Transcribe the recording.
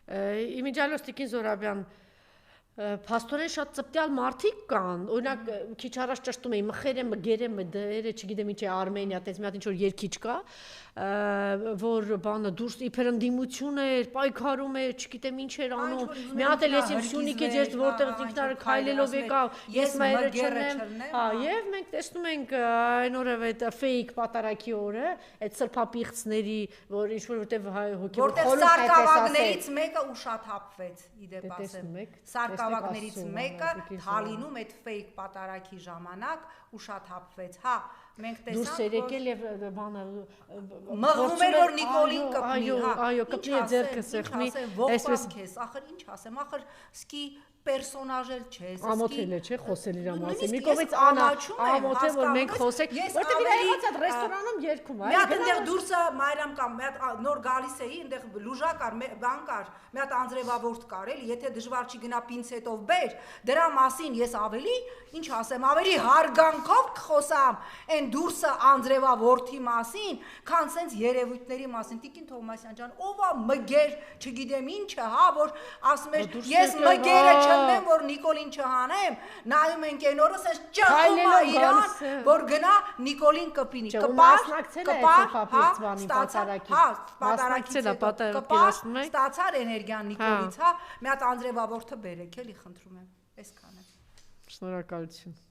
Իմիջիալոս Տիկին Զորաբյան, փաստորեն շատ ծպտյալ մարդիկ կան, օրինակ քիչ առաջ ճշտում էի մխերը, մգերը, մդերը, չգիտեմ ինչ է Արմենիա, տես մի հատ ինչ-որ երկիչ կա, որ բանը դուրս իբր ընդդիմություն էր, պայքարում էր, չգիտեմ ինչ էր անում, մի հատ էլ ես իմ Սյունիքից ես որտեղ ինքնարը քայլելով եկավ, ես մայրը չնեմ, եւ մենք տեսնում ենք այն օրը այդ fake պատարակի օրը, այդ սրբապիղծների, որ ինչ-որ որտեղ հոգեոր խորհուրդ սարկավագներից մեկը ուշաթափվեց, իդեպ ասեմ, սարկավագներից մեկը Թալինում այդ fake պատարակի ժամանակ ուշաթափվեց, հա, մենք տեսանք, դուրս էր եկել եւ բանը մղվում էր որ Նիկոլին կպնի, հա, այո, կպնի ձեռքը սեղմի, այսպես քեզ, ախր ինչ ասեմ, ախր սկի պերսոնաժ էլ չէ, ամոթել է, չէ, խոսել իր մասին։ Մի կողմից ամոթ է, որ մենք խոսենք, որտեղ իր եղած այդ ռեստորանում երգում, այո։ Մի հատ այնտեղ դուրսը Մարիամ կամ մի հատ նոր գալիս էի, այնտեղ լուժա կար, բան կար, մի հատ անձրևավորտ կար, էլի, եթե դժվար չի գնա պինցետով բեր, դրա մասին ես ավելի, ինչ ասեմ, ավելի հարգանքով կխոսամ այն դուրսը անձրևավորտի մասին, քան սենց երևույթների մասին։ Տիկին Թովմասյան ջան, ով է մգեր, չգիտեմ ինչը, հա, որ ասում էր, ես մգերը չեմ, որ Նիկոլին չհանեմ, նայում ենք այն օրը սենց ճղում է իրան, որ գնա Նիկոլին կպինի, ստացար էներգիան Նիկոլից, հա, մի հատ անձրևավորտը բերեք, էլի խնդրում եմ, այսքան է։ Շնորհակալություն։